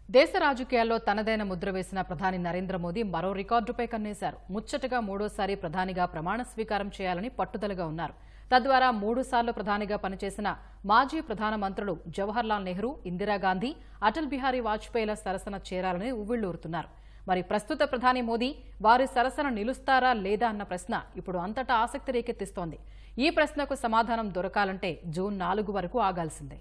దేశ రాజకీయాల్లో తనదైన ముద్ర వేసిన ప్రధాని నరేంద్ర మోదీ మరో రికార్డుపై కన్నేశారు. ముచ్చటగా మూడోసారి ప్రధానిగా ప్రమాణ స్వీకారం చేయాలని పట్టుదలగా ఉన్నారు. తద్వారా 3 సార్లు ప్రధానిగా పనిచేసిన మాజీ ప్రధానమంత్రులు జవహర్లాల్ నెహ్రూ, ఇందిరాగాంధీ, అటల్ బిహారీ వాజ్పేయిల సరసన చేరాలని ఉవ్విళ్లూరుతున్నారు. మరి ప్రస్తుత ప్రధాని మోదీ వారి సరసన నిలుస్తారా లేదా అన్న ప్రశ్న ఇప్పుడు అంతటా ఆసక్తి రేకెత్తిస్తోంది. ఈ ప్రశ్నకు సమాధానం దొరకాలంటే జూన్ 4 వరకు ఆగాల్సిందే.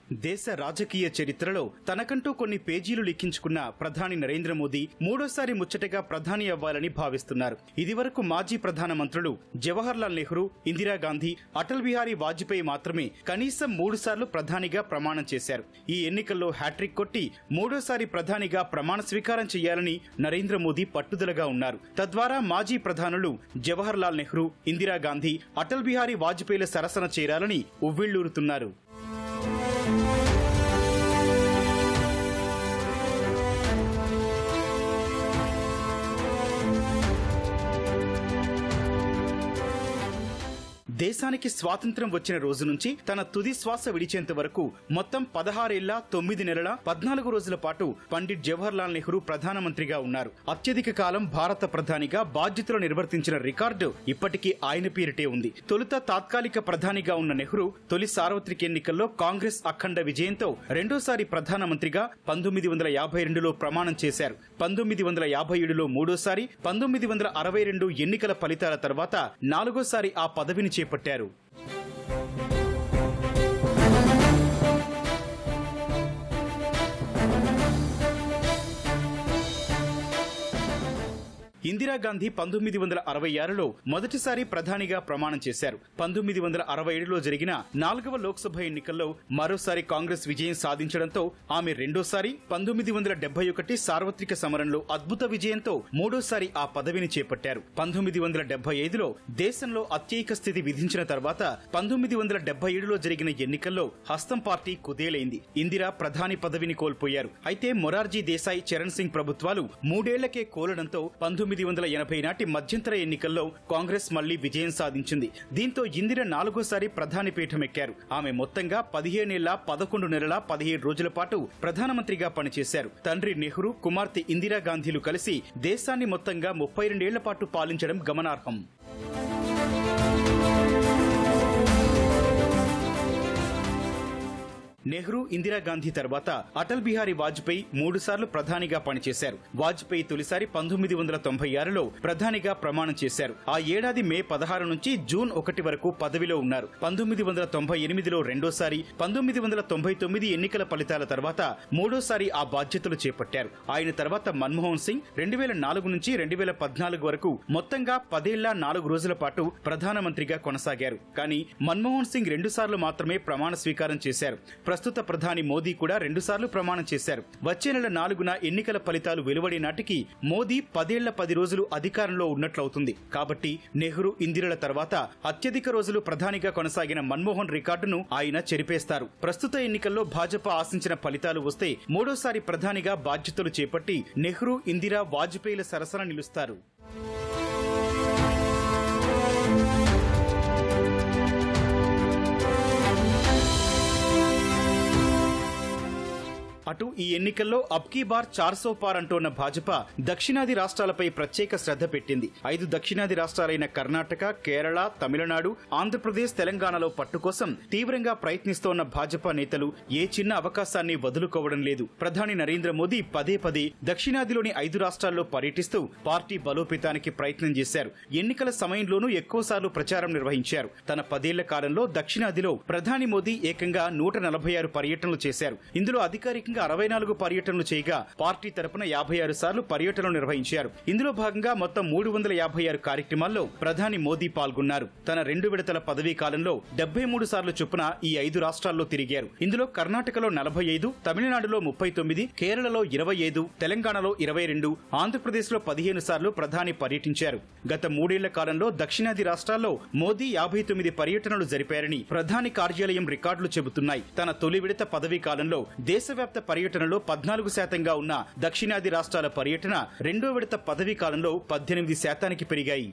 దేశ రాజకీయ చరిత్రలో తనకంటూ కొన్ని పేజీలు లిఖించుకున్న ప్రధాని నరేంద్ర మోదీ మూడోసారి ముచ్చటగా ప్రధాని అవ్వాలని భావిస్తున్నారు. ఇదివరకు మాజీ ప్రధానమంత్రులు జవహర్లాల్ నెహ్రూ, ఇందిరాగాంధీ, అటల్ బిహారీ వాజ్పేయి మాత్రమే కనీసం 3 సార్లు ప్రధానిగా ప్రమాణం చేశారు. ఈ ఎన్నికల్లో హ్యాట్రిక్ కొట్టి మూడోసారి ప్రధానిగా ప్రమాణ స్వీకారం చేయాలని నరేంద్ర మోదీ పట్టుదలగా ఉన్నారు. తద్వారా మాజీ ప్రధానులు జవహర్లాల్ నెహ్రూ, ఇందిరాగాంధీ, అటల్ బిహారీ వాజ్పేయిల సరసన చేరాలని ఉవ్విళ్లూరుతున్నారు. దేశానికి స్వాతంత్ర్యం వచ్చిన రోజు నుంచి తన తుది శ్వాస విడిచేంత వరకు మొత్తం 16 ఏళ్ల 9 నెలల 14 రోజుల పాటు పండిట్ జవహర్లాల్ నెహ్రూ ప్రధానమంత్రిగా ఉన్నారు. అత్యధిక కాలం భారత ప్రధానిగా బాధ్యతలు నిర్వర్తించిన రికార్డు ఇప్పటికీ ఆయన పేరిటే ఉంది. తొలుత తాత్కాలిక ప్రధానిగా ఉన్న నెహ్రూ తొలి సార్వత్రిక ఎన్నికల్లో కాంగ్రెస్ అఖండ విజయంతో రెండోసారి ప్రధానమంత్రిగా 1952లో ప్రమాణం చేశారు. 1957లో మూడోసారి, 1962 ఎన్నికల ఫలితాల తర్వాత 4గోసారి ఆ పదవిని చేపట్టారు. ఇందిరాగాంధీ 1966లో మొదటిసారి ప్రధానిగా ప్రమాణం చేశారు. 1967లో జరిగిన 4వ లోక్సభ ఎన్నికల్లో మరోసారి కాంగ్రెస్ విజయం సాధించడంతో ఆమె రెండోసారి, 1971 సార్వత్రిక సమరంలో అద్భుత విజయంతో మూడోసారి ఆ పదవిని చేపట్టారు. 1975లో దేశంలో అత్యయిక స్థితి విధించిన తర్వాత 1977లో జరిగిన ఎన్నికల్లో హస్తం పార్టీ కుదేలైంది. ఇందిరా ప్రధాని పదవిని కోల్పోయారు. అయితే మొరార్జీ దేశాయ్, చరణ్ సింగ్ ప్రభుత్వాలు 3 ఏళ్లకే కోలడంతో 1980 నాటి మధ్యంతర ఎన్నికల్లో కాంగ్రెస్ మళ్లీ విజయం సాధించింది. దీంతో ఇందిర 4గోసారి ప్రధాని పీఠమెక్కారు. ఆమె మొత్తంగా 15 ఏళ్ల 11 నెలల 17 రోజుల పాటు ప్రధానమంత్రిగా పనిచేశారు. తండ్రి నెహ్రూ, కుమార్తె ఇందిరాగాంధీలు కలిసి దేశాన్ని మొత్తంగా 32 ఏళ్ల పాటు పాలించడం గమనార్హం. నెహ్రూ, ఇందిరాగాంధీ తర్వాత అటల్ బిహారీ వాజ్పేయి 3 సార్లు ప్రధానిగా పనిచేశారు. వాజ్పేయి తొలిసారి 1996లో ప్రధానిగా ప్రమాణం చేశారు. ఆ ఏడాది మే 16 నుంచి జూన్ 1 వరకు పదవిలో ఉన్నారు. 1998లో రెండోసారి, 1999 ఎన్నికల ఫలితాల తర్వాత మూడోసారి ఆ బాధ్యతలు చేపట్టారు. ఆయన తర్వాత మన్మోహన్ సింగ్ 2004 నుంచి 2014 వరకు మొత్తంగా 10 ఏళ్ల 4 రోజుల పాటు ప్రధానమంత్రిగా కొనసాగారు. కానీ మన్మోహన్ సింగ్ 2 సార్లు మాత్రమే ప్రమాణ స్వీకారం చేశారు. ప్రస్తుత ప్రధాని మోదీ కూడా 2 సార్లు ప్రమాణం చేశారు. వచ్చే నెల 4న ఎన్నికల ఫలితాలు వెలువడే నాటికి మోదీ 10 ఏళ్ల 10 రోజులు అధికారంలో ఉన్నట్లవుతుంది. కాబట్టి నెహ్రూ, ఇందిరల తర్వాత అత్యధిక రోజులు ప్రధానిగా కొనసాగిన మన్మోహన్ రికార్డును ఆయన చెరిపేస్తారు. ప్రస్తుత ఎన్నికల్లో భాజపా ఆశించిన ఫలితాలు వస్తే మూడోసారి ప్రధానిగా బాధ్యతలు చేపట్టి నెహ్రూ, ఇందిరా, వాజ్పేయిల సరసన నిలుస్తారు. అటు ఈ ఎన్నికల్లో అబ్కీ బార్ 400 పార్ అంటోన్న భాజపా దక్షిణాది రాష్ట్రాలపై ప్రత్యేక శ్రద్ధ పెట్టింది. 5 దక్షిణాది రాష్ట్రాలైన కర్ణాటక, కేరళ, తమిళనాడు, ఆంధ్రప్రదేశ్, తెలంగాణలో పట్టు కోసం తీవ్రంగా ప్రయత్నిస్తోన్న భాజపా నేతలు ఏ చిన్న అవకాశాన్ని వదులుకోవడం లేదు. ప్రధాని నరేంద్ర మోదీ పదే పదే దక్షిణాదిలోని 5 రాష్ట్రాల్లో పర్యటిస్తూ పార్టీ బలోపేతానికి ప్రయత్నం చేశారు. ఎన్నికల సమయంలోనూ ఎక్కువసార్లు ప్రచారం నిర్వహించారు. తన 10 ఏళ్ల కాలంలో దక్షిణాదిలో ప్రధాని మోదీ ఏకంగా 146 పర్యటనలు చేశారు. ఇందులో అధికారికంగా 64 పర్యటనలు చేయగా పార్టీ తరపున 56 సార్లు పర్యటనలు నిర్వహించారు. ఇందులో భాగంగా మొత్తం 356 కార్యక్రమాల్లో ప్రధాని మోదీ పాల్గొన్నారు. తన 2 విడతల పదవీ కాలంలో 73 సార్లు చొప్పున ఈ 5 రాష్ట్రాల్లో తిరిగారు. ఇందులో కర్ణాటకలో 45, తమిళనాడులో 39, కేరళలో 25, తెలంగాణలో 22, ఆంధ్రప్రదేశ్లో 15 సార్లు ప్రధాని పర్యటించారు. గత 3 ఏళ్ల కాలంలో దక్షిణాది రాష్ట్రాల్లో మోదీ 59 పర్యటనలు జరిపారని ప్రధాని కార్యాలయం రికార్డులు చెబుతున్నాయి. తన తొలి విడత పదవీ కాలంలో దేశవ్యాప్త పర్యటనలో 14% ఉన్న దక్షిణాది రాష్ట్రాల పర్యటన రెండో విడత పదవీ కాలంలో 18% పెరిగాయి.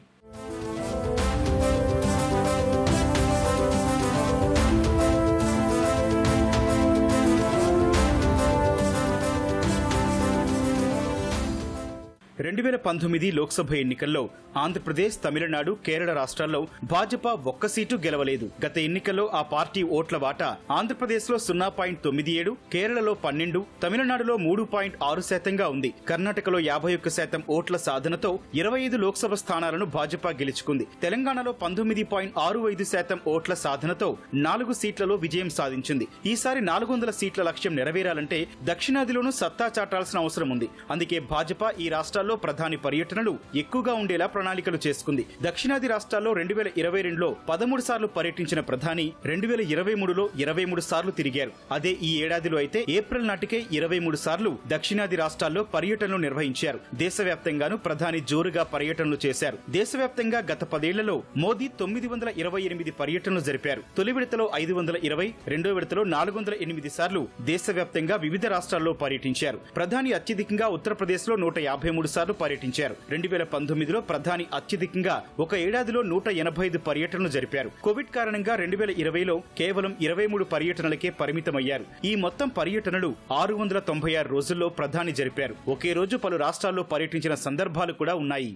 2019 లోక్సభ ఎన్నికల్లో ఆంధ్రప్రదేశ్, తమిళనాడు, కేరళ రాష్ట్రాల్లో భాజపా ఒక్క సీటు గెలవలేదు. గత ఎన్నికల్లో ఆ పార్టీ ఓట్ల వాటా ఆంధ్రప్రదేశ్లో 0.97, కేరళలో 12, తమిళనాడులో 3.6% ఉంది. కర్ణాటకలో 51% ఓట్ల సాధనతో 25 లోక్సభ స్థానాలను భాజపా గెలుచుకుంది. తెలంగాణలో 19.65% ఓట్ల సాధనతో 4 సీట్లలో విజయం సాధించింది. ఈసారి 400 సీట్ల లక్ష్యం నెరవేరాలంటే దక్షిణాదిలోనూ సత్తా చాటాల్సిన అవసరం ఉంది. అందుకే భాజపా ఈ రాష్ట్రాల్లో ప్రధాని పర్యటనలు ఎక్కువగా ఉండేలా ప్రణాళికలు చేసుకుంది. దక్షిణాది రాష్ట్రాల్లో 2022లో 13 సార్లు పర్యటించిన ప్రధాని 2023లో 23 సార్లు తిరిగారు. అదే ఈ ఏడాదిలో అయితే ఏప్రిల్ నాటికే 23 సార్లు దక్షిణాది రాష్ట్రాల్లో పర్యటనలు నిర్వహించారు. దేశవ్యాప్తంగానూ ప్రధాని జోరుగా పర్యటనలు చేశారు. దేశవ్యాప్తంగా గత 10 ఏళ్లలో మోదీ 928 పర్యటనలు జరిపారు. తొలి విడతలో 520, రెండో విడతలో 408 సార్లు దేశవ్యాప్తంగా వివిధ రాష్ట్రాల్లో పర్యటించారు. ప్రధాని అత్యధికంగా ఉత్తరప్రదేశ్ లో 153 సార్లు పర్యటించారు. 2019లో ప్రధాని అత్యధికంగా ఒక ఏడాదిలో 185 పర్యటనలు జరిపారు. కోవిడ్ కారణంగా 2020లో కేవలం 23 పర్యటనలకే పరిమితమయ్యారు. ఈ మొత్తం పర్యటనలు 696 రోజుల్లో ప్రధాని జరిపారు. ఒకే రోజు పలు రాష్ట్రాల్లో పర్యటించిన సందర్భాలు కూడా ఉన్నాయి.